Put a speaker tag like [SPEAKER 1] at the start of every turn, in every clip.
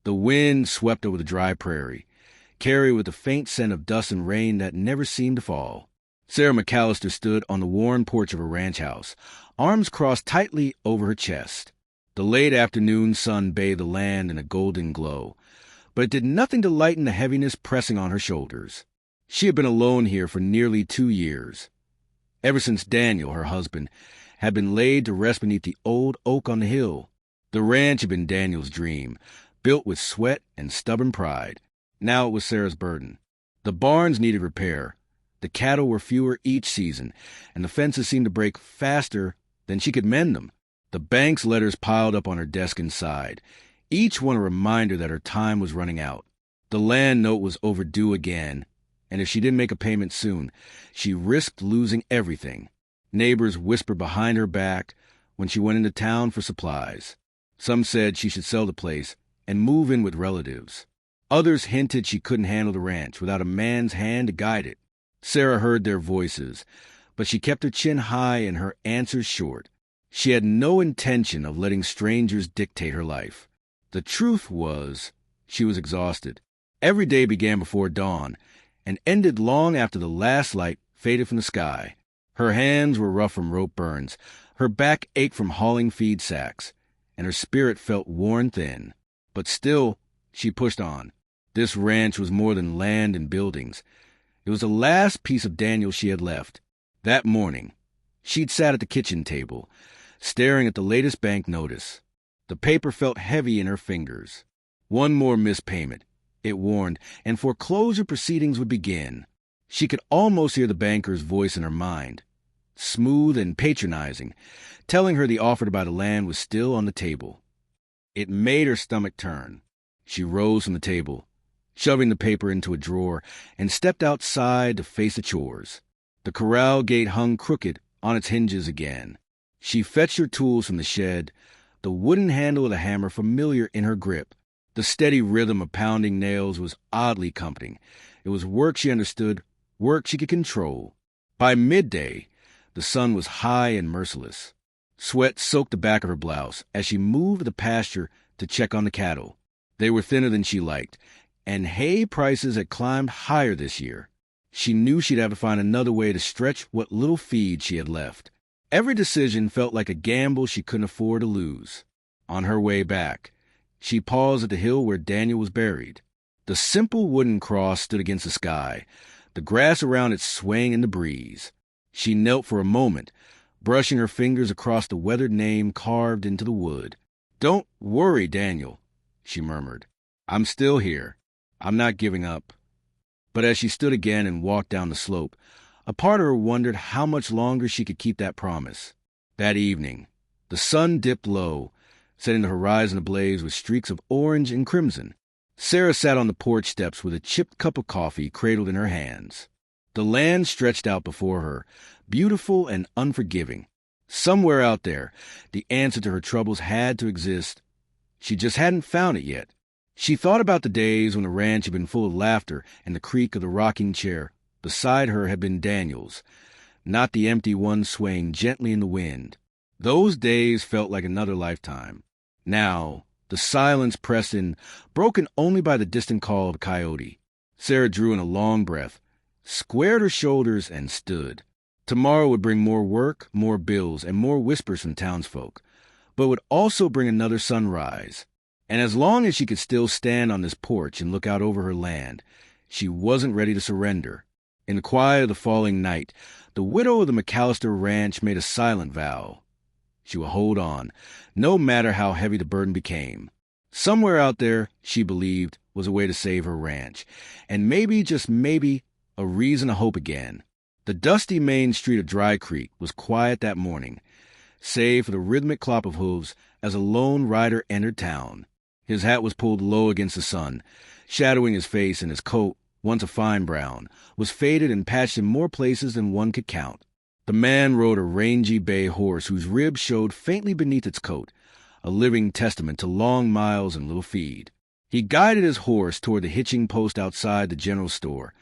[SPEAKER 1] The wind swept over the dry prairie, carried with a faint scent of dust and rain that never seemed to fall. Sarah McAllister stood on the worn porch of her ranch house, arms crossed tightly over her chest. The late afternoon sun bathed the land in a golden glow, but it did nothing to lighten the heaviness pressing on her shoulders. She had been alone here for nearly 2 years. Ever since Daniel, her husband, had been laid to rest beneath the old oak on the hill. The ranch had been Daniel's dream, built with sweat and stubborn pride. Now it was Sarah's burden. The barns needed repair. The cattle were fewer each season, and the fences seemed to break faster than she could mend them. The bank's letters piled up on her desk inside, each one a reminder that her time was running out. The land note was overdue again, and if she didn't make a payment soon, she risked losing everything. Neighbors whispered behind her back when she went into town for supplies. Some said she should sell the place and move in with relatives. Others hinted she couldn't handle the ranch without a man's hand to guide it. Sarah heard their voices, but she kept her chin high and her answers short. She had no intention of letting strangers dictate her life. The truth was, she was exhausted. Every day began before dawn and ended long after the last light faded from the sky. Her hands were rough from rope burns, her back ached from hauling feed sacks, and her spirit felt worn thin. But still, she pushed on. This ranch was more than land and buildings. It was the last piece of Daniel she had left. That morning, she'd sat at the kitchen table, staring at the latest bank notice. The paper felt heavy in her fingers. One more missed payment, it warned, and foreclosure proceedings would begin. She could almost hear the banker's voice in her mind, smooth and patronizing, telling her the offer to buy the land was still on the table. It made her stomach turn. She rose from the table, shoving the paper into a drawer, and stepped outside to face the chores. The corral gate hung crooked on its hinges again. She fetched her tools from the shed, the wooden handle of the hammer familiar in her grip. The steady rhythm of pounding nails was oddly comforting. It was work she understood, work she could control. By midday, the sun was high and merciless. Sweat soaked the back of her blouse as she moved to the pasture to check on the cattle. They were thinner than she liked, and hay prices had climbed higher this year. She knew she'd have to find another way to stretch what little feed she had left. Every decision felt like a gamble she couldn't afford to lose. On her way back, she paused at the hill where Daniel was buried. The simple wooden cross stood against the sky, the grass around it swaying in the breeze. She knelt for a moment, brushing her fingers across the weathered name carved into the wood. "Don't worry, Daniel," she murmured. "I'm still here. I'm not giving up." But as she stood again and walked down the slope, a part of her wondered how much longer she could keep that promise. That evening, the sun dipped low, setting the horizon ablaze with streaks of orange and crimson. Sarah sat on the porch steps with a chipped cup of coffee cradled in her hands. The land stretched out before her, beautiful and unforgiving. Somewhere out there, the answer to her troubles had to exist. She just hadn't found it yet. She thought about the days when the ranch had been full of laughter and the creak of the rocking chair beside her had been Daniel's, not the empty one swaying gently in the wind. Those days felt like another lifetime. Now, the silence pressed in, broken only by the distant call of a coyote. Sarah drew in a long breath, squared her shoulders, and stood. Tomorrow would bring more work, more bills, and more whispers from townsfolk, but would also bring another sunrise. And as long as she could still stand on this porch and look out over her land, she wasn't ready to surrender. In the quiet of the falling night, the widow of the McAllister ranch made a silent vow. She would hold on, no matter how heavy the burden became. Somewhere out there, she believed, was a way to save her ranch, and maybe, just maybe, a reason to hope again. The dusty main street of Dry Creek was quiet that morning, save for the rhythmic clop of hooves as a lone rider entered town. His hat was pulled low against the sun, shadowing his face, and his coat, once a fine brown, was faded and patched in more places than one could count. The man rode a rangy bay horse whose ribs showed faintly beneath its coat, a living testament to long miles and little feed. He guided his horse toward the hitching post outside the general store,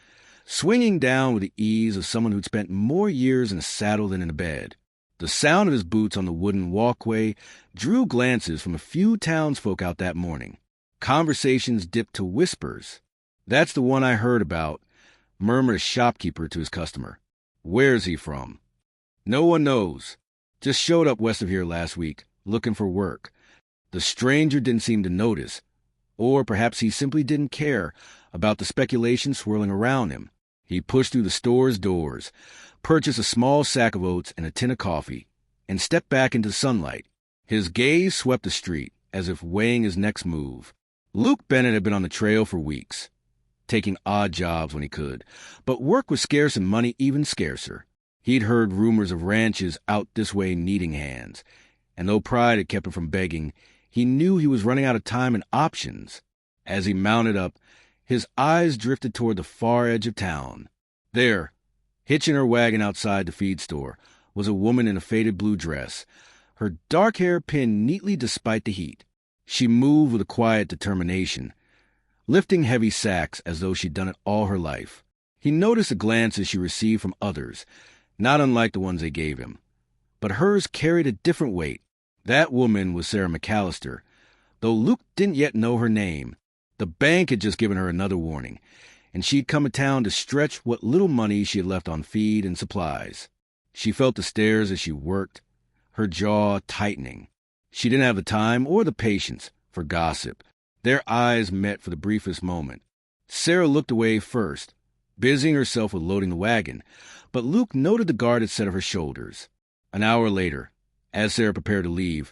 [SPEAKER 1] swinging down with the ease of someone who'd spent more years in a saddle than in a bed. The sound of his boots on the wooden walkway drew glances from a few townsfolk out that morning. Conversations dipped to whispers. "That's the one I heard about," murmured a shopkeeper to his customer. "Where's he from?" "No one knows. Just showed up west of here last week, looking for work." The stranger didn't seem to notice, or perhaps he simply didn't care about the speculation swirling around him. He pushed through the store's doors, purchased a small sack of oats and a tin of coffee, and stepped back into the sunlight. His gaze swept the street, as if weighing his next move. Luke Bennett had been on the trail for weeks, taking odd jobs when he could, but work was scarce and money even scarcer. He'd heard rumors of ranches out this way needing hands, and though pride had kept him from begging, he knew he was running out of time and options. As he mounted up, his eyes drifted toward the far edge of town. There, hitching her wagon outside the feed store, was a woman in a faded blue dress, her dark hair pinned neatly despite the heat. She moved with a quiet determination, lifting heavy sacks as though she'd done it all her life. He noticed the glances she received from others, not unlike the ones they gave him. But hers carried a different weight. That woman was Sarah McAllister, though Luke didn't yet know her name. The bank had just given her another warning, and she'd come to town to stretch what little money she had left on feed and supplies. She felt the stares as she worked, her jaw tightening. She didn't have the time or the patience for gossip. Their eyes met for the briefest moment. Sarah looked away first, busying herself with loading the wagon, but Luke noted the guarded set of her shoulders. An hour later, as Sarah prepared to leave,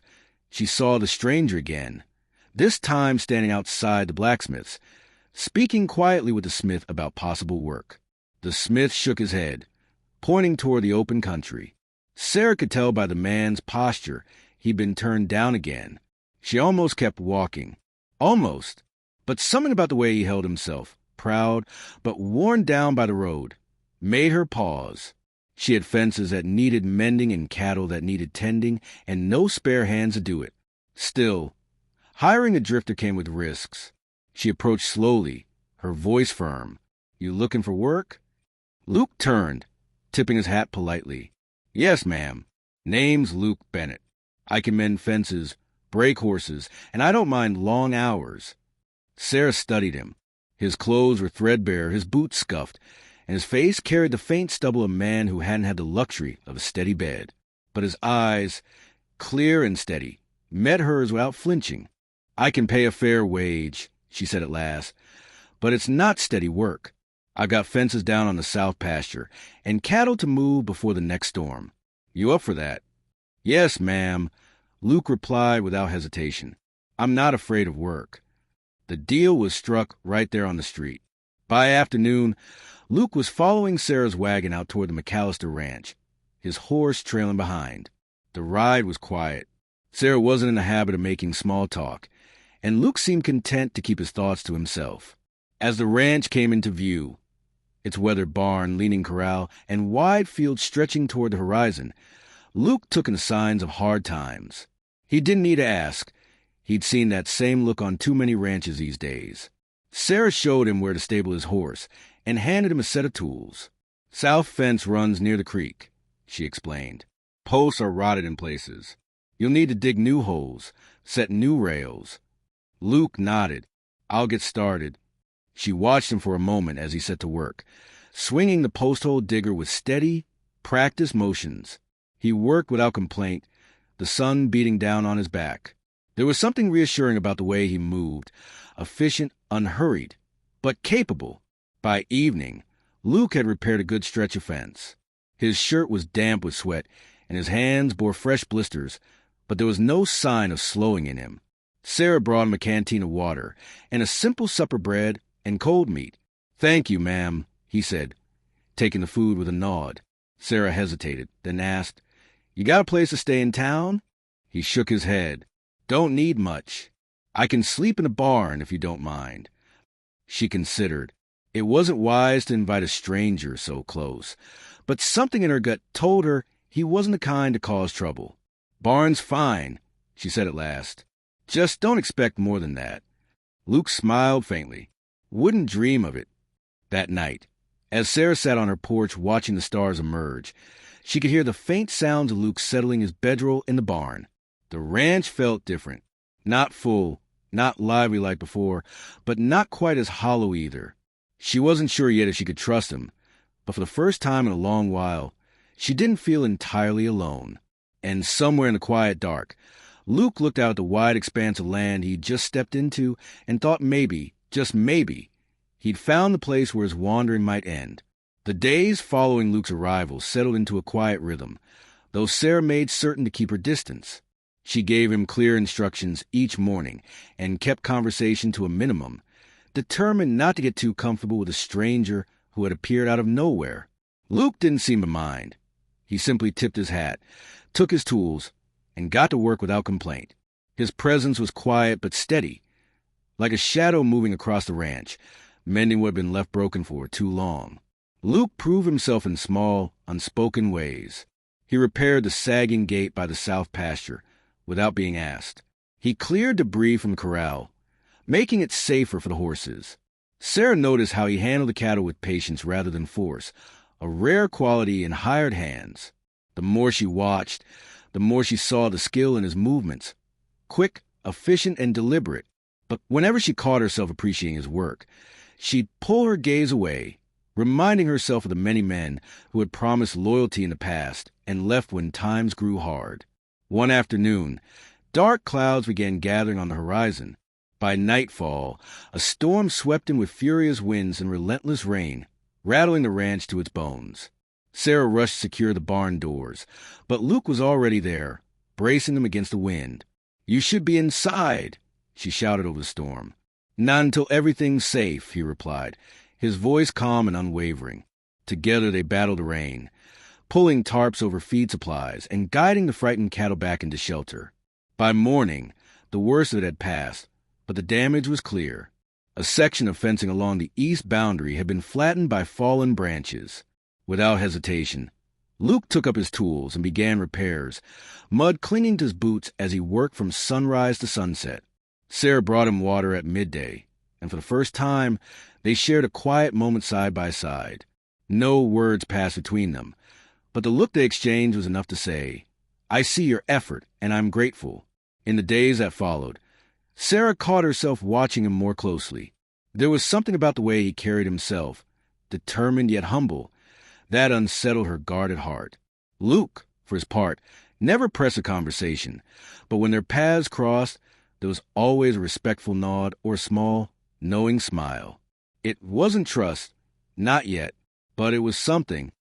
[SPEAKER 1] she saw the stranger again, this time standing outside the blacksmith's, speaking quietly with the smith about possible work. The smith shook his head, pointing toward the open country. Sarah could tell by the man's posture he'd been turned down again. She almost kept walking. Almost. But something about the way he held himself, proud but worn down by the road, made her pause. She had fences that needed mending and cattle that needed tending, and no spare hands to do it. Still, hiring a drifter came with risks. She approached slowly, her voice firm. "You looking for work?" Luke turned, tipping his hat politely. "Yes, ma'am. Name's Luke Bennett. I can mend fences, break horses, and I don't mind long hours." Sarah studied him. His clothes were threadbare, his boots scuffed, and his face carried the faint stubble of a man who hadn't had the luxury of a steady bed. But his eyes, clear and steady, met hers without flinching. "I can pay a fair wage," she said at last, "but it's not steady work. I've got fences down on the south pasture, and cattle to move before the next storm. You up for that?" "Yes, ma'am," Luke replied without hesitation. "I'm not afraid of work." The deal was struck right there on the street. By afternoon, Luke was following Sarah's wagon out toward the McAllister ranch, his horse trailing behind. The ride was quiet. Sarah wasn't in the habit of making small talk, and Luke seemed content to keep his thoughts to himself. As the ranch came into view, its weathered barn, leaning corral, and wide field stretching toward the horizon, Luke took in signs of hard times. He didn't need to ask. He'd seen that same look on too many ranches these days. Sarah showed him where to stable his horse and handed him a set of tools. "South fence runs near the creek," she explained. "Posts are rotted in places. You'll need to dig new holes, set new rails." Luke nodded. "I'll get started." She watched him for a moment as he set to work, swinging the post-hole digger with steady, practiced motions. He worked without complaint, the sun beating down on his back. There was something reassuring about the way he moved, efficient, unhurried, but capable. By evening, Luke had repaired a good stretch of fence. His shirt was damp with sweat, and his hands bore fresh blisters, but there was no sign of slowing in him. Sarah brought him a canteen of water and a simple supper bread and cold meat. "Thank you, ma'am," he said, taking the food with a nod. Sarah hesitated, then asked, "You got a place to stay in town?" He shook his head. "Don't need much. I can sleep in a barn if you don't mind." She considered. It wasn't wise to invite a stranger so close, but something in her gut told her he wasn't the kind to cause trouble. "Barn's fine," she said at last. "Just don't expect more than that." Luke smiled faintly. Wouldn't dream of it. That night, as Sarah sat on her porch watching the stars emerge, she could hear the faint sounds of Luke settling his bedroll in the barn. The ranch felt different. Not full, not lively like before, but not quite as hollow either. She wasn't sure yet if she could trust him, but for the first time in a long while, she didn't feel entirely alone. And somewhere in the quiet dark, Luke looked out at the wide expanse of land he'd just stepped into and thought maybe, just maybe, he'd found the place where his wandering might end. The days following Luke's arrival settled into a quiet rhythm, though Sarah made certain to keep her distance. She gave him clear instructions each morning and kept conversation to a minimum, determined not to get too comfortable with a stranger who had appeared out of nowhere. Luke didn't seem to mind. He simply tipped his hat, took his tools, and got to work without complaint. His presence was quiet but steady, like a shadow moving across the ranch, mending what had been left broken for too long. Luke proved himself in small, unspoken ways. He repaired the sagging gate by the south pasture without being asked. He cleared debris from the corral, making it safer for the horses. Sarah noticed how he handled the cattle with patience rather than force, a rare quality in hired hands. The more she watched, the more she saw the skill in his movements. Quick, efficient, and deliberate. But whenever she caught herself appreciating his work, she'd pull her gaze away, reminding herself of the many men who had promised loyalty in the past and left when times grew hard. One afternoon, dark clouds began gathering on the horizon. By nightfall, a storm swept in with furious winds and relentless rain, rattling the ranch to its bones. Sarah rushed to secure the barn doors, but Luke was already there, bracing them against the wind. "You should be inside," she shouted over the storm. "Not until everything's safe," he replied, his voice calm and unwavering. Together they battled the rain, pulling tarps over feed supplies and guiding the frightened cattle back into shelter. By morning, the worst of it had passed, but the damage was clear. A section of fencing along the east boundary had been flattened by fallen branches. Without hesitation, Luke took up his tools and began repairs, mud clinging to his boots as he worked from sunrise to sunset. Sarah brought him water at midday, and for the first time, they shared a quiet moment side by side. No words passed between them, but the look they exchanged was enough to say, "I see your effort, and I'm grateful." In the days that followed, Sarah caught herself watching him more closely. There was something about the way he carried himself, determined yet humble, that unsettled her guarded heart. Luke, for his part, never pressed a conversation, but when their paths crossed, there was always a respectful nod or a small, knowing smile. It wasn't trust, not yet, but it was something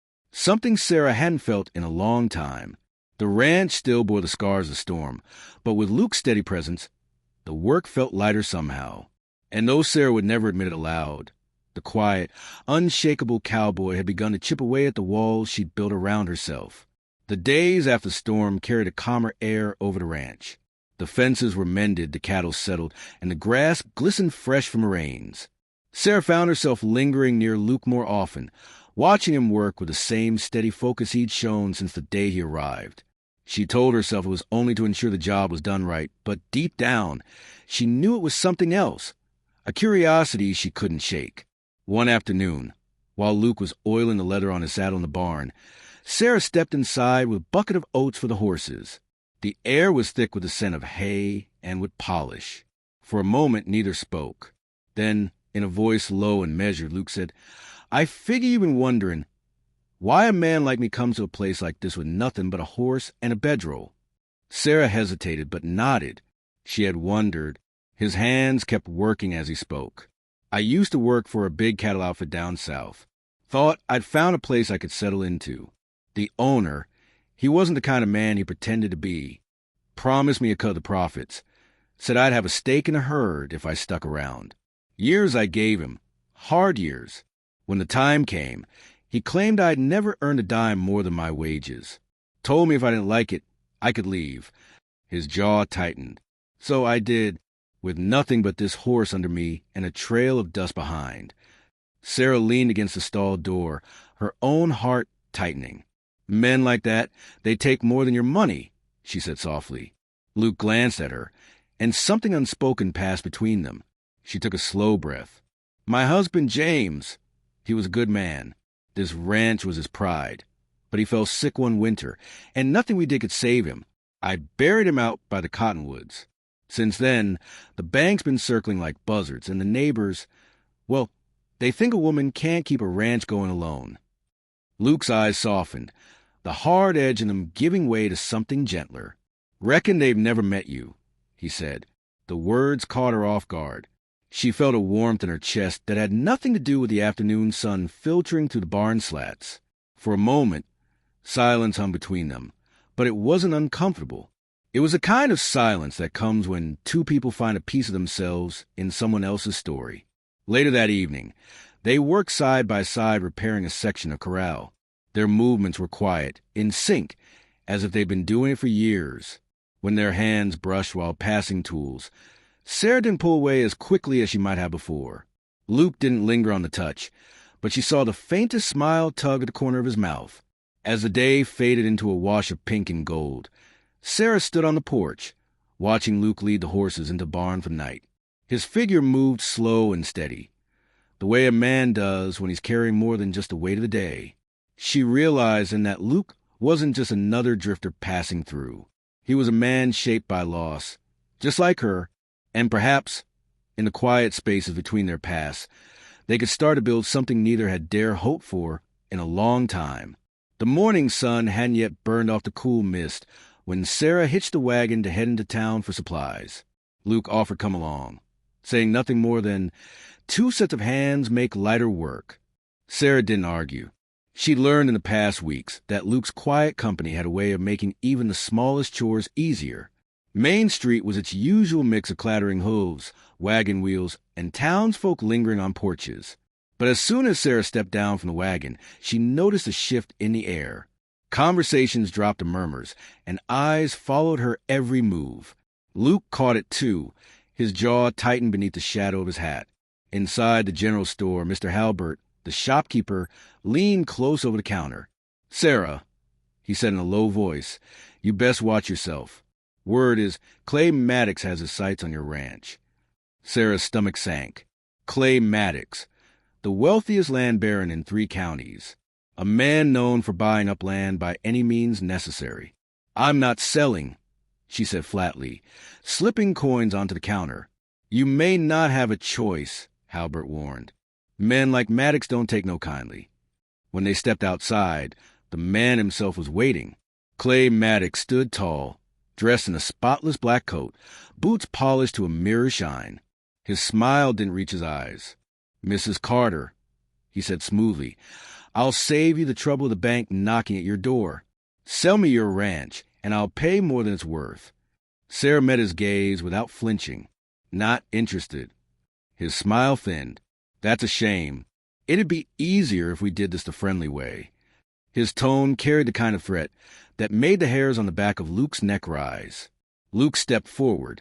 [SPEAKER 1] Sarah hadn't felt in a long time. The ranch still bore the scars of the storm, but with Luke's steady presence, the work felt lighter somehow. And though Sarah would never admit it aloud, the quiet, unshakable cowboy had begun to chip away at the walls she'd built around herself. The days after the storm carried a calmer air over the ranch. The fences were mended, the cattle settled, and the grass glistened fresh from the rains. Sarah found herself lingering near Luke more often, watching him work with the same steady focus he'd shown since the day he arrived. She told herself it was only to ensure the job was done right, but deep down, she knew it was something else, a curiosity she couldn't shake. One afternoon, while Luke was oiling the leather on his saddle in the barn, Sarah stepped inside with a bucket of oats for the horses. The air was thick with the scent of hay and with polish. For a moment, neither spoke. Then, in a voice low and measured, Luke said, "I figure you've been wondering why a man like me comes to a place like this with nothing but a horse and a bedroll." Sarah hesitated, but nodded. She had wondered. His hands kept working as he spoke. "I used to work for a big cattle outfit down south. Thought I'd found a place I could settle into. The owner, he wasn't the kind of man he pretended to be. Promised me a cut of the profits. Said I'd have a stake in the herd if I stuck around. Years I gave him. Hard years. When the time came, he claimed I'd never earned a dime more than my wages. Told me if I didn't like it, I could leave." His jaw tightened. "So I did, with nothing but this horse under me and a trail of dust behind." Sarah leaned against the stall door, her own heart tightening. "Men like that, they take more than your money," she said softly. Luke glanced at her, and something unspoken passed between them. She took a slow breath. "My husband, James, he was a good man. This ranch was his pride. But he fell sick one winter, and nothing we did could save him. I buried him out by the cottonwoods." Since then, the bank's been circling like buzzards, and the neighbors, well, they think a woman can't keep a ranch going alone. Luke's eyes softened, the hard edge in them giving way to something gentler. "Reckon they've never met you," he said. The words caught her off guard. She felt a warmth in her chest that had nothing to do with the afternoon sun filtering through the barn slats. For a moment, silence hung between them, but it wasn't uncomfortable. It was a kind of silence that comes when two people find a piece of themselves in someone else's story. Later that evening, they worked side by side repairing a section of corral. Their movements were quiet, in sync, as if they'd been doing it for years. When their hands brushed while passing tools, Sarah didn't pull away as quickly as she might have before. Luke didn't linger on the touch, but she saw the faintest smile tug at the corner of his mouth. As the day faded into a wash of pink and gold, Sarah stood on the porch, watching Luke lead the horses into barn for the night. His figure moved slow and steady, the way a man does when he's carrying more than just the weight of the day. She realized then that Luke wasn't just another drifter passing through. He was a man shaped by loss, just like her, and perhaps, in the quiet spaces between their paths, they could start to build something neither had dared hope for in a long time. The morning sun hadn't yet burned off the cool mist when Sarah hitched the wagon to head into town for supplies. Luke offered come along, saying nothing more than, "Two sets of hands make lighter work." Sarah didn't argue. She'd learned in the past weeks that Luke's quiet company had a way of making even the smallest chores easier. Main Street was its usual mix of clattering hooves, wagon wheels, and townsfolk lingering on porches. But as soon as Sarah stepped down from the wagon, she noticed a shift in the air. Conversations dropped to murmurs, and eyes followed her every move. Luke caught it too, his jaw tightened beneath the shadow of his hat. Inside the general store, Mr. Halbert, the shopkeeper, leaned close over the counter. "Sarah," he said in a low voice, "you best watch yourself. Word is, Clay Maddox has his sights on your ranch." Sarah's stomach sank. Clay Maddox, the wealthiest land baron in 3 counties. A man known for buying up land by any means necessary. "I'm not selling," she said flatly, slipping coins onto the counter. "You may not have a choice," Halbert warned. "Men like Maddox don't take no kindly." When they stepped outside, the man himself was waiting. Clay Maddox stood tall, dressed in a spotless black coat, boots polished to a mirror shine. His smile didn't reach his eyes. "Mrs. Carter," he said smoothly, "I'll save you the trouble of the bank knocking at your door. Sell me your ranch, and I'll pay more than it's worth." Sarah met his gaze without flinching. Not interested. His smile thinned. "That's a shame. It'd be easier if we did this the friendly way." His tone carried the kind of threat that made the hairs on the back of Luke's neck rise. Luke stepped forward,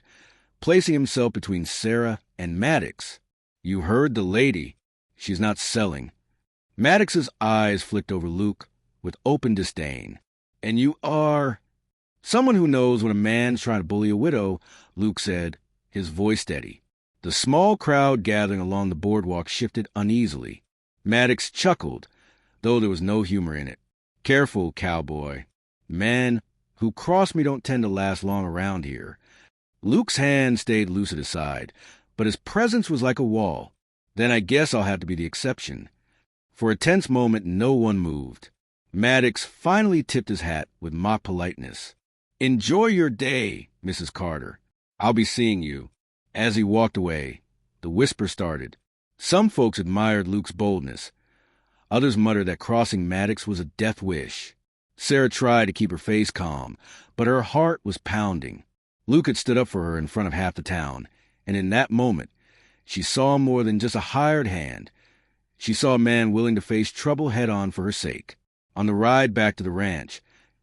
[SPEAKER 1] placing himself between Sarah and Maddox. "You heard the lady. She's not selling." Maddox's eyes flicked over Luke with open disdain. "And you are—" "Someone who knows when a man's trying to bully a widow," Luke said, his voice steady. The small crowd gathering along the boardwalk shifted uneasily. Maddox chuckled, though there was no humor in it. "Careful, cowboy. Men who cross me don't tend to last long around here." Luke's hand stayed loose at his side, but his presence was like a wall. "Then I guess I'll have to be the exception." For a tense moment, no one moved. Maddox finally tipped his hat with mock politeness. "Enjoy your day, Mrs. Carter. I'll be seeing you." As he walked away, the whisper started. Some folks admired Luke's boldness. Others muttered that crossing Maddox was a death wish. Sarah tried to keep her face calm, but her heart was pounding. Luke had stood up for her in front of half the town, and in that moment, she saw more than just a hired hand. She saw a man willing to face trouble head-on for her sake. On the ride back to the ranch,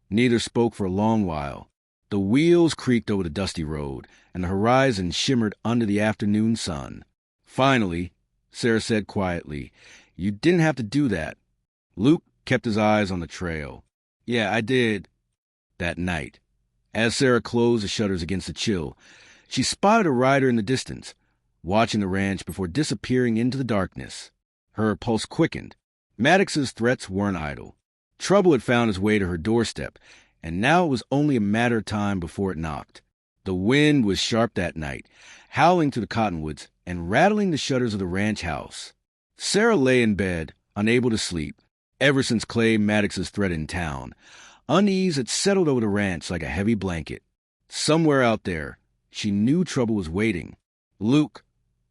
[SPEAKER 1] neither spoke for a long while. The wheels creaked over the dusty road, and the horizon shimmered under the afternoon sun. Finally, Sarah said quietly, "You didn't have to do that." Luke kept his eyes on the trail. "Yeah, I did." That night, as Sarah closed the shutters against the chill, she spotted a rider in the distance, watching the ranch before disappearing into the darkness. Her pulse quickened. Maddox's threats weren't idle. Trouble had found its way to her doorstep, and now it was only a matter of time before it knocked. The wind was sharp that night, howling through the cottonwoods and rattling the shutters of the ranch house. Sarah lay in bed, unable to sleep. Ever since Clay Maddox's threat in town, unease had settled over the ranch like a heavy blanket. Somewhere out there, she knew trouble was waiting. Luke,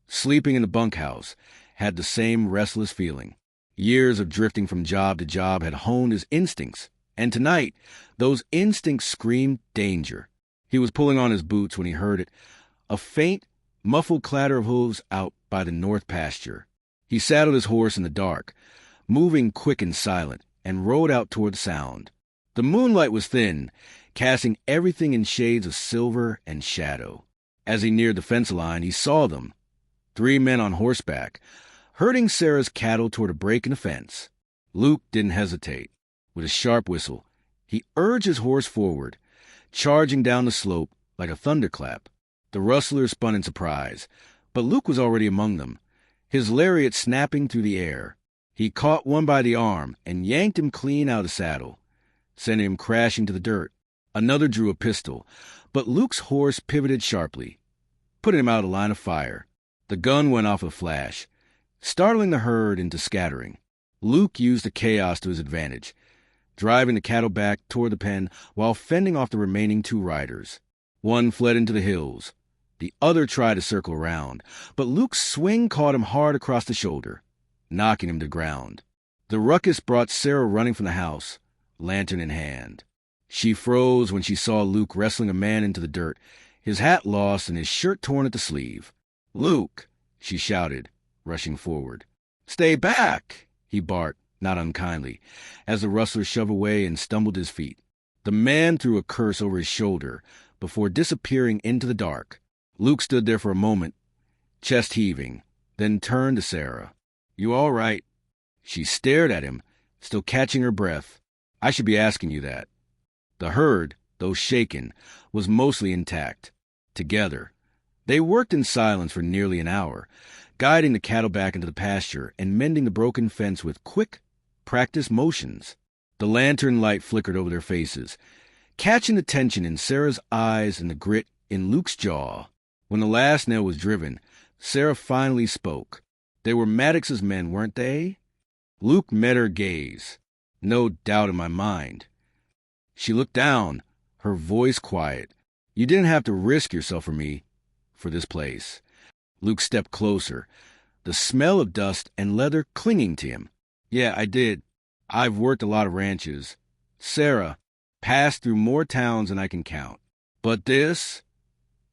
[SPEAKER 1] sleeping in the bunkhouse, had the same restless feeling. Years of drifting from job to job had honed his instincts, and tonight, those instincts screamed danger. He was pulling on his boots when he heard it, a faint, muffled clatter of hooves out by the north pasture. He saddled his horse in the dark, moving quick and silent, and rode out toward the sound. The moonlight was thin, casting everything in shades of silver and shadow. As he neared the fence line, he saw them, 3 men on horseback, herding Sarah's cattle toward a break in the fence. Luke didn't hesitate. With a sharp whistle, he urged his horse forward, charging down the slope like a thunderclap. The rustlers spun in surprise, but Luke was already among them, his lariat snapping through the air. He caught one by the arm and yanked him clean out of the saddle, sending him crashing to the dirt. Another drew a pistol, but Luke's horse pivoted sharply, putting him out of line of fire. The gun went off with a flash, startling the herd into scattering. Luke used the chaos to his advantage, driving the cattle back toward the pen while fending off the remaining 2 riders. One fled into the hills. The other tried to circle around, but Luke's swing caught him hard across the shoulder, knocking him to the ground. The ruckus brought Sarah running from the house, lantern in hand. She froze when she saw Luke wrestling a man into the dirt, his hat lost and his shirt torn at the sleeve. "Luke!" she shouted, rushing forward. "Stay back!" he barked, not unkindly, as the rustler shoved away and stumbled to his feet. The man threw a curse over his shoulder before disappearing into the dark. Luke stood there for a moment, chest heaving, then turned to Sarah. "You all right?" She stared at him, still catching her breath. "I should be asking you that." The herd, though shaken, was mostly intact. Together, they worked in silence for nearly an hour, guiding the cattle back into the pasture and mending the broken fence with quick, practiced motions. The lantern light flickered over their faces, catching the tension in Sarah's eyes and the grit in Luke's jaw. When the last nail was driven, Sarah finally spoke. "They were Maddox's men, weren't they?" Luke met her gaze. "No doubt in my mind." She looked down, her voice quiet. "You didn't have to risk yourself for me, for this place." Luke stepped closer, the smell of dust and leather clinging to him. "Yeah, I did. I've worked a lot of ranches. Sarah, passed through more towns than I can count. But this..."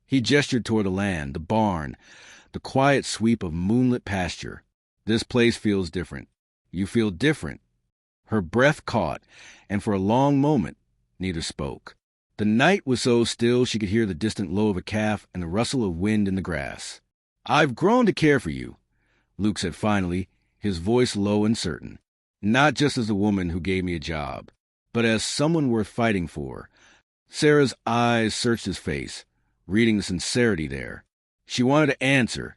[SPEAKER 1] He gestured toward the land, the barn, the quiet sweep of moonlit pasture. "This place feels different. You feel different." Her breath caught, and for a long moment, neither spoke. The night was so still she could hear the distant low of a calf and the rustle of wind in the grass. "I've grown to care for you," Luke said finally, his voice low and certain. "Not just as a woman who gave me a job, but as someone worth fighting for." Sarah's eyes searched his face, reading the sincerity there. She wanted to answer,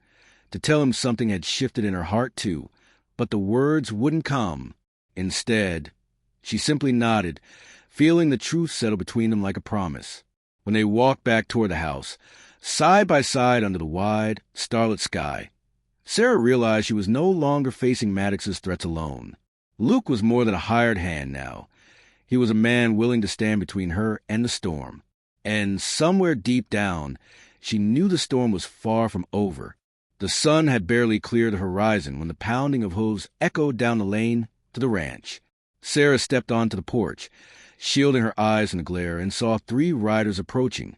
[SPEAKER 1] to tell him something had shifted in her heart too, but the words wouldn't come. Instead, she simply nodded, feeling the truth settle between them like a promise. When they walked back toward the house, side by side under the wide, starlit sky, Sarah realized she was no longer facing Maddox's threats alone. Luke was more than a hired hand now. He was a man willing to stand between her and the storm. And somewhere deep down, she knew the storm was far from over. The sun had barely cleared the horizon when the pounding of hooves echoed down the lane to the ranch. Sarah stepped onto the porch, shielding her eyes from the glare, and saw 3 riders approaching.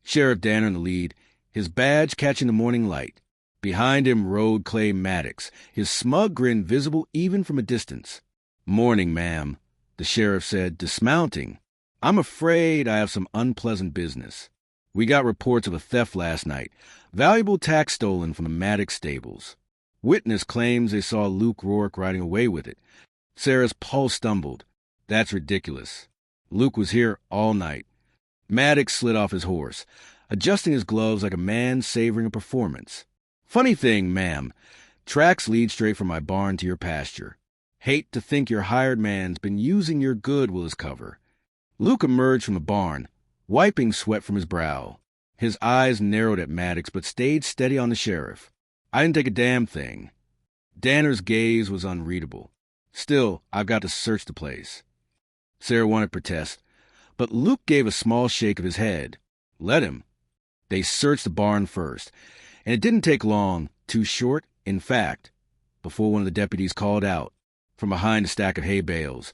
[SPEAKER 1] Sheriff Danner in the lead, his badge catching the morning light. Behind him rode Clay Maddox, his smug grin visible even from a distance. "Morning, ma'am," the sheriff said, dismounting. "I'm afraid I have some unpleasant business. We got reports of a theft last night, valuable tack stolen from the Maddox stables. Witness claims they saw Luke Rourke riding away with it." Sarah's pulse stumbled. "That's ridiculous. Luke was here all night." Maddox slid off his horse, adjusting his gloves like a man savoring a performance. "Funny thing, ma'am. Tracks lead straight from my barn to your pasture. Hate to think your hired man's been using your goodwill as cover." Luke emerged from the barn, wiping sweat from his brow. His eyes narrowed at Maddox, but stayed steady on the sheriff. I didn't take a damn thing. Danner's gaze was unreadable. Still, I've got to search the place. Sarah wanted to protest, but Luke gave a small shake of his head. Let him. They searched the barn first, and it didn't take long, too short, in fact, before one of the deputies called out, from behind a stack of hay bales.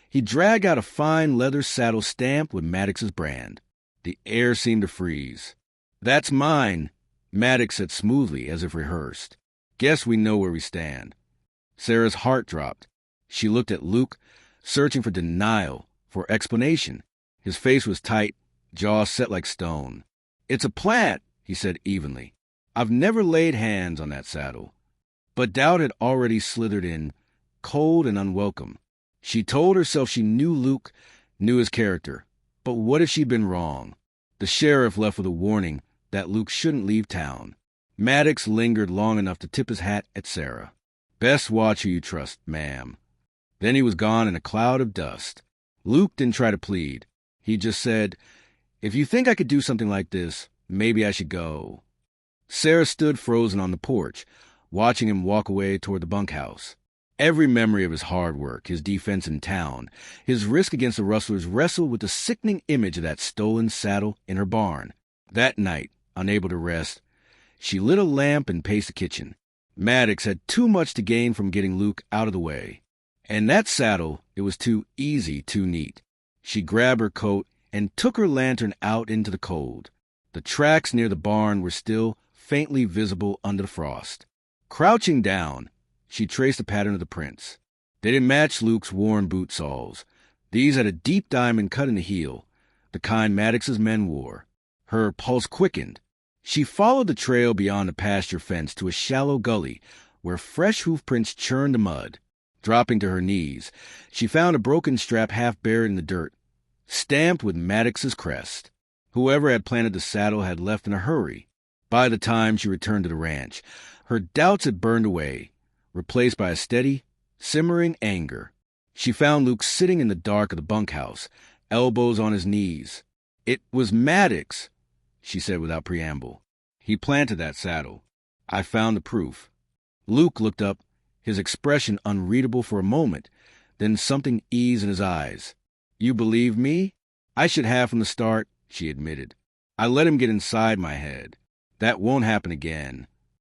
[SPEAKER 1] He dragged out a fine leather saddle stamped with Maddox's brand. The air seemed to freeze. That's mine, Maddox said smoothly, as if rehearsed. Guess we know where we stand. Sarah's heart dropped. She looked at Luke, searching for denial, for explanation. His face was tight, jaw set like stone. It's a plant, he said evenly. I've never laid hands on that saddle. But doubt had already slithered in, cold and unwelcome. She told herself she knew Luke, knew his character. But what if she'd been wrong? The sheriff left with a warning that Luke shouldn't leave town. Maddox lingered long enough to tip his hat at Sarah. Best watch who you trust, ma'am. Then he was gone in a cloud of dust. Luke didn't try to plead. He just said, if you think I could do something like this, maybe I should go. Sarah stood frozen on the porch, watching him walk away toward the bunkhouse. Every memory of his hard work, his defense in town, his risk against the rustlers wrestled with the sickening image of that stolen saddle in her barn. That night, unable to rest, she lit a lamp and paced the kitchen. Maddox had too much to gain from getting Luke out of the way. And that saddle, it was too easy, too neat. She grabbed her coat and took her lantern out into the cold. The tracks near the barn were still faintly visible under the frost. Crouching down, she traced the pattern of the prints. They didn't match Luke's worn boot soles. These had a deep diamond cut in the heel, the kind Maddox's men wore. Her pulse quickened. She followed the trail beyond the pasture fence to a shallow gully where fresh hoof prints churned the mud. Dropping to her knees, she found a broken strap half buried in the dirt, stamped with Maddox's crest. Whoever had planted the saddle had left in a hurry. By the time she returned to the ranch, her doubts had burned away, replaced by a steady, simmering anger. She found Luke sitting in the dark of the bunkhouse, elbows on his knees. It was Maddox, she said without preamble. He planted that saddle. I found the proof. Luke looked up, his expression unreadable for a moment, then something eased in his eyes. You believe me? I should have from the start, she admitted. I let him get inside my head. That won't happen again.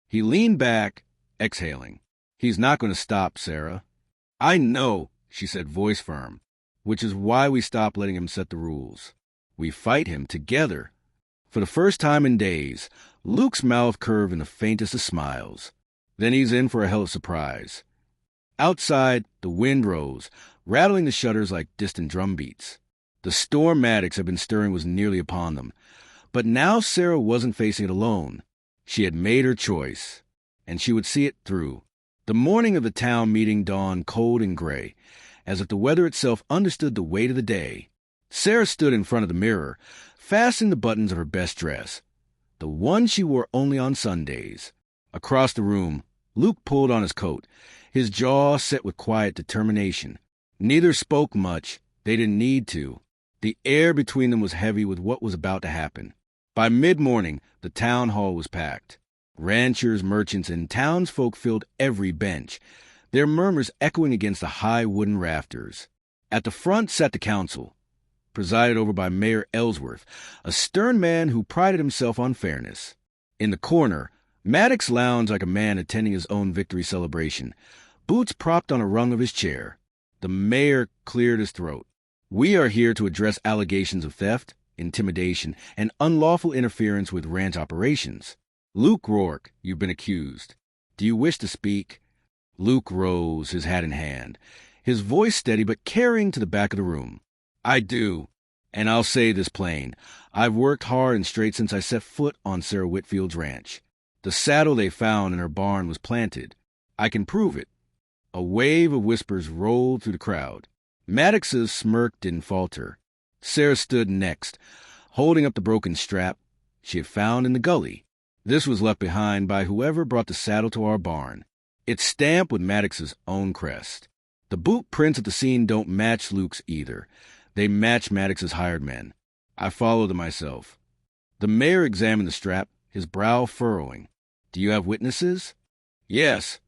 [SPEAKER 1] He leaned back, exhaling. He's not going to stop, Sarah. I know, she said, voice firm, which is why we stopped letting him set the rules. We fight him together. For the first time in days, Luke's mouth curved in the faintest of smiles. Then he's in for a hell of a surprise. Outside, the wind rose, rattling the shutters like distant drum beats. The storm Maddox had been stirring was nearly upon them. But now Sarah wasn't facing it alone. She had made her choice, and she would see it through. The morning of the town meeting dawned cold and gray, as if the weather itself understood the weight of the day. Sarah stood in front of the mirror, fastening the buttons of her best dress, the one she wore only on Sundays. Across the room, Luke pulled on his coat, his jaw set with quiet determination. Neither spoke much. They didn't need to. The air between them was heavy with what was about to happen. By mid-morning, the town hall was packed. Ranchers, merchants, and townsfolk filled every bench, their murmurs echoing against the high wooden rafters. At the front sat the council, presided over by Mayor Ellsworth, a stern man who prided himself on fairness. In the corner, Maddox lounged like a man attending his own victory celebration, boots propped on a rung of his chair. The mayor cleared his throat. We are here to address allegations of theft, intimidation, and unlawful interference with ranch operations. Luke Rourke, you've been accused. Do you wish to speak? Luke rose, his hat in hand, his voice steady but carrying to the back of the room. I do, and I'll say this plain. I've worked hard and straight since I set foot on Sarah Whitfield's ranch. The saddle they found in her barn was planted. I can prove it. A wave of whispers rolled through the crowd. Maddox's smirk didn't falter. Sarah stood next, holding up the broken strap she had found in the gully. This was left behind by whoever brought the saddle to our barn. It's stamped with Maddox's own crest. The boot prints at the scene don't match Luke's either. They match Maddox's hired men. I followed them myself. The mayor examined the strap, his brow furrowing. "Do you have witnesses?" "Yes,"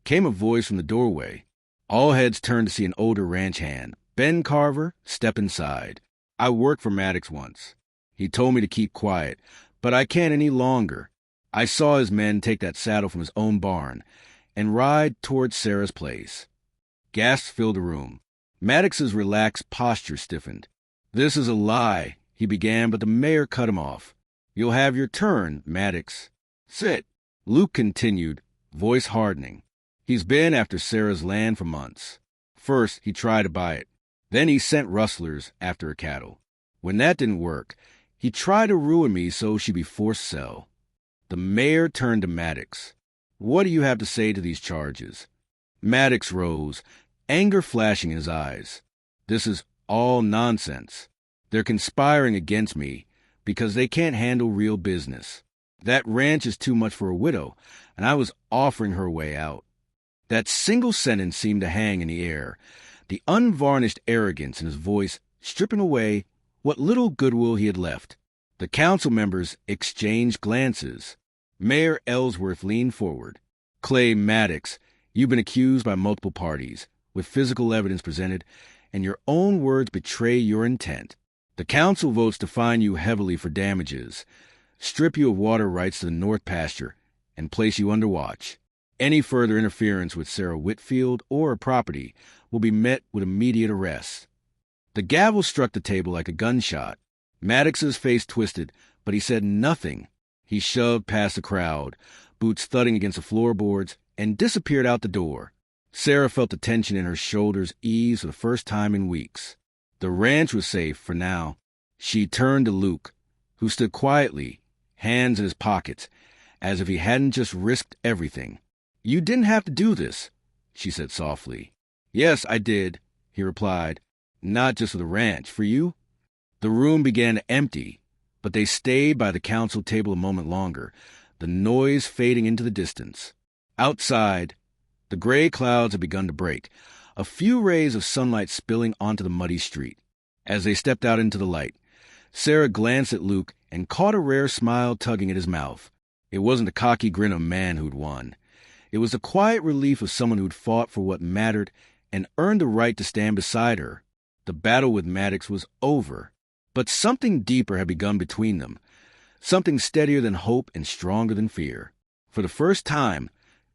[SPEAKER 1] came a voice from the doorway. All heads turned to see an older ranch hand. "Ben Carver, step inside. I worked for Maddox once. He told me to keep quiet, but I can't any longer." I saw his men take that saddle from his own barn and ride towards Sarah's place. Gasps filled the room. Maddox's relaxed posture stiffened. "This is a lie," he began, but the mayor cut him off. "You'll have your turn, Maddox. Sit." Luke continued, voice hardening. "He's been after Sarah's land for months. First, he tried to buy it. Then he sent rustlers after her cattle. When that didn't work, he tried to ruin me so she'd be forced to sell." The mayor turned to Maddox. "What do you have to say to these charges?" Maddox rose, anger flashing in his eyes. "This is all nonsense. They're conspiring against me because they can't handle real business. That ranch is too much for a widow, and I was offering her a way out." That single sentence seemed to hang in the air, the unvarnished arrogance in his voice stripping away what little goodwill he had left. The council members exchanged glances. Mayor Ellsworth leaned forward. "Clay Maddox, you've been accused by multiple parties, with physical evidence presented, and your own words betray your intent. The council votes to fine you heavily for damages, strip you of water rights to the North Pasture, and place you under watch. Any further interference with Sarah Whitfield or her property will be met with immediate arrest." The gavel struck the table like a gunshot. Maddox's face twisted, but he said nothing. He shoved past the crowd, boots thudding against the floorboards, and disappeared out the door. Sarah felt the tension in her shoulders ease for the first time in weeks. The ranch was safe for now. She turned to Luke, who stood quietly, hands in his pockets, as if he hadn't just risked everything. "You didn't have to do this," she said softly. "Yes, I did," he replied. "Not just for the ranch. For you?" The room began to empty, but they stayed by the council table a moment longer, the noise fading into the distance. Outside, the gray clouds had begun to break, a few rays of sunlight spilling onto the muddy street. As they stepped out into the light, Sarah glanced at Luke and caught a rare smile tugging at his mouth. It wasn't the cocky grin of a man who'd won. It was the quiet relief of someone who'd fought for what mattered and earned the right to stand beside her. The battle with Maddox was over. But something deeper had begun between them, something steadier than hope and stronger than fear. For the first time,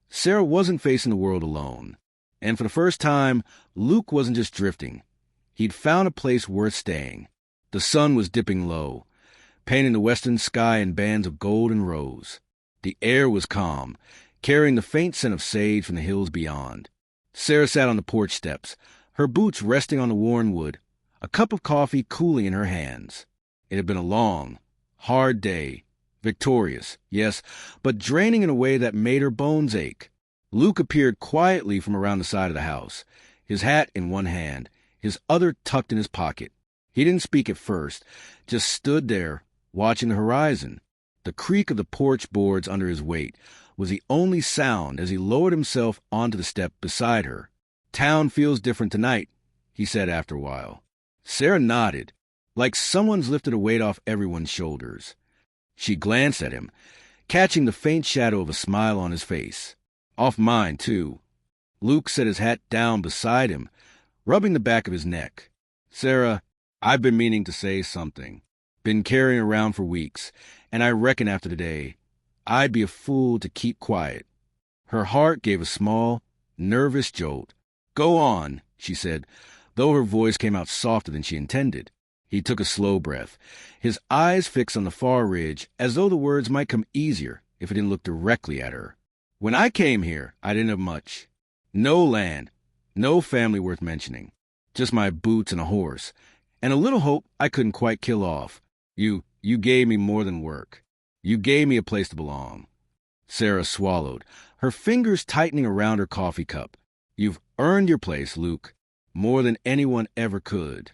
[SPEAKER 1] Sarah wasn't facing the world alone. And for the first time, Luke wasn't just drifting. He'd found a place worth staying. The sun was dipping low, painting the western sky in bands of gold and rose. The air was calm, carrying the faint scent of sage from the hills beyond. Sarah sat on the porch steps, her boots resting on the worn wood, a cup of coffee cooling in her hands. It had been a long, hard day. Victorious, yes, but draining in a way that made her bones ache. Luke appeared quietly from around the side of the house, his hat in one hand, his other tucked in his pocket. He didn't speak at first, just stood there, watching the horizon. The creak of the porch boards under his weight was the only sound as he lowered himself onto the step beside her. "Town feels different tonight," he said after a while. Sarah nodded, like someone's lifted a weight off everyone's shoulders. She glanced at him, catching the faint shadow of a smile on his face. "Off mine, too." Luke set his hat down beside him, rubbing the back of his neck. "Sarah, I've been meaning to say something. Been carrying around for weeks, and I reckon after today, I'd be a fool to keep quiet." Her heart gave a small, nervous jolt. "Go on," she said, though her voice came out softer than she intended. He took a slow breath, his eyes fixed on the far ridge, as though the words might come easier if he didn't look directly at her. "When I came here, I didn't have much. No land, no family worth mentioning. Just my boots and a horse, and a little hope I couldn't quite kill off. You gave me more than work. You gave me a place to belong." Sarah swallowed, her fingers tightening around her coffee cup. "You've earned your place, Luke. More than anyone ever could."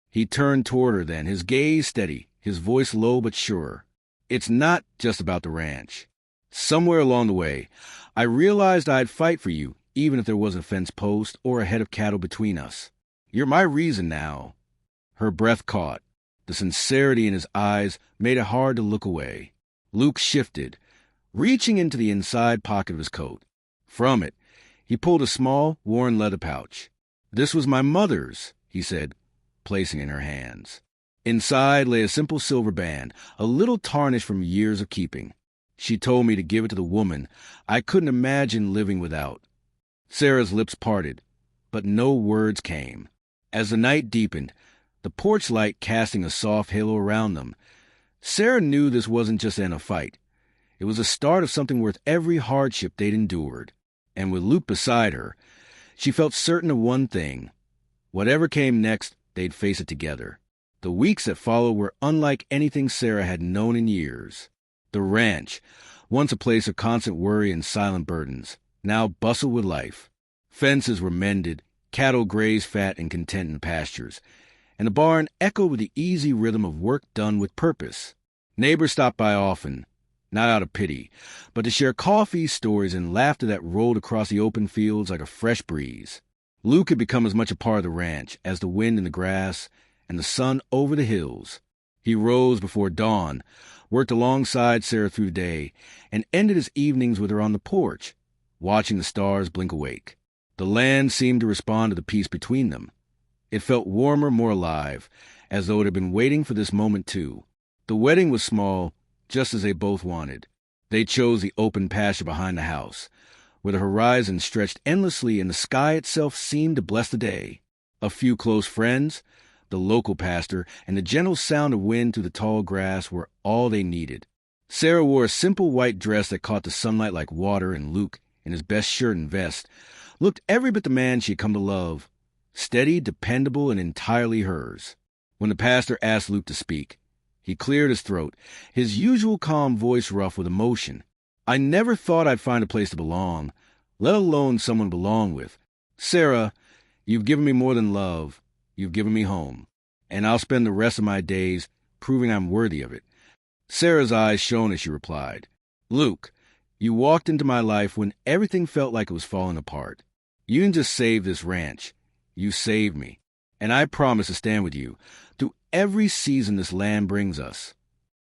[SPEAKER 1] He turned toward her then, his gaze steady, his voice low but sure. "It's not just about the ranch. Somewhere along the way, I realized I'd fight for you, even if there wasn't a fence post or a head of cattle between us. You're my reason now." Her breath caught. The sincerity in his eyes made it hard to look away. Luke shifted, reaching into the inside pocket of his coat. From it, he pulled a small, worn leather pouch. "This was my mother's," he said, placing it in her hands. Inside lay a simple silver band, a little tarnished from years of keeping. "She told me to give it to the woman I couldn't imagine living without." Sarah's lips parted, but no words came. As the night deepened, the porch light casting a soft halo around them, Sarah knew this wasn't just in a fight. It was the start of something worth every hardship they'd endured. And with Luke beside her, she felt certain of one thing. Whatever came next, they'd face it together. The weeks that followed were unlike anything Sarah had known in years. The ranch, once a place of constant worry and silent burdens, now bustled with life. Fences were mended, cattle grazed fat and content in pastures, and the barn echoed with the easy rhythm of work done with purpose. Neighbors stopped by often, not out of pity, but to share coffee, stories, and laughter that rolled across the open fields like a fresh breeze. Luke had become as much a part of the ranch as the wind in the grass and the sun over the hills. He rose before dawn, worked alongside Sarah through the day, and ended his evenings with her on the porch, watching the stars blink awake. The land seemed to respond to the peace between them. It felt warmer, more alive, as though it had been waiting for this moment too. The wedding was small, just as they both wanted. They chose the open pasture behind the house, where the horizon stretched endlessly and the sky itself seemed to bless the day. A few close friends, the local pastor, and the gentle sound of wind through the tall grass were all they needed. Sarah wore a simple white dress that caught the sunlight like water, and Luke, in his best shirt and vest, looked every bit the man she had come to love, steady, dependable, and entirely hers. When the pastor asked Luke to speak, he cleared his throat, his usual calm voice rough with emotion. "I never thought I'd find a place to belong, let alone someone to belong with. Sarah, you've given me more than love. You've given me home, and I'll spend the rest of my days proving I'm worthy of it." Sarah's eyes shone as she replied, "Luke, you walked into my life when everything felt like it was falling apart. You didn't just save this ranch. You saved me, and I promise to stand with you through every season this land brings us."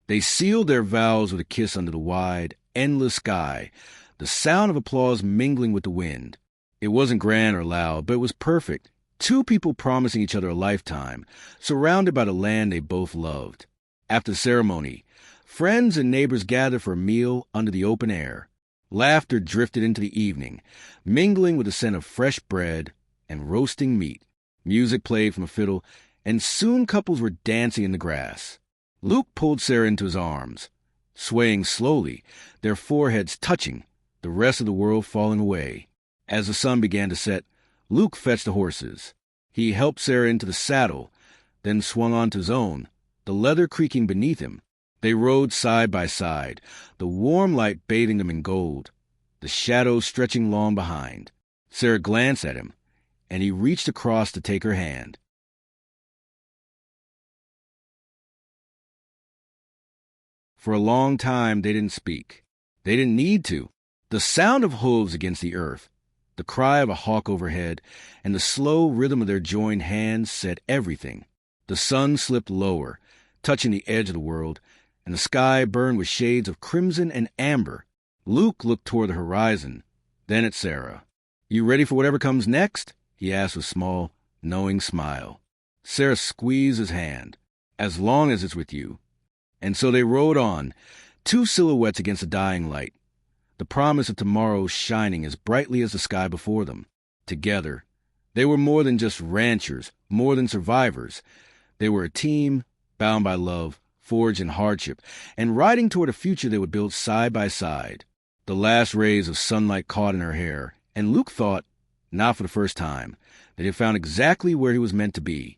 [SPEAKER 1] They sealed their vows with a kiss under the wide, endless sky, the sound of applause mingling with the wind. It wasn't grand or loud, but it was perfect. Two people promising each other a lifetime, surrounded by the land they both loved. After the ceremony, friends and neighbors gathered for a meal under the open air. Laughter drifted into the evening, mingling with the scent of fresh bread and roasting meat. Music played from a fiddle, and soon couples were dancing in the grass. Luke pulled Sarah into his arms, swaying slowly, their foreheads touching, the rest of the world falling away. As the sun began to set, Luke fetched the horses. He helped Sarah into the saddle, then swung onto his own, the leather creaking beneath him. They rode side by side, the warm light bathing them in gold, the shadows stretching long behind. Sarah glanced at him, and he reached across to take her hand. For a long time, they didn't speak. They didn't need to. The sound of hooves against the earth, the cry of a hawk overhead, and the slow rhythm of their joined hands said everything. The sun slipped lower, touching the edge of the world, and the sky burned with shades of crimson and amber. Luke looked toward the horizon, then at Sarah. "You ready for whatever comes next?" he asked with a small, knowing smile. Sarah squeezed his hand. "As long as it's with you." And so they rode on, two silhouettes against the dying light, the promise of tomorrow shining as brightly as the sky before them. Together, they were more than just ranchers, more than survivors. They were a team, bound by love, forged in hardship, and riding toward a future they would build side by side. The last rays of sunlight caught in her hair, and Luke thought, not for the first time, that he had found exactly where he was meant to be.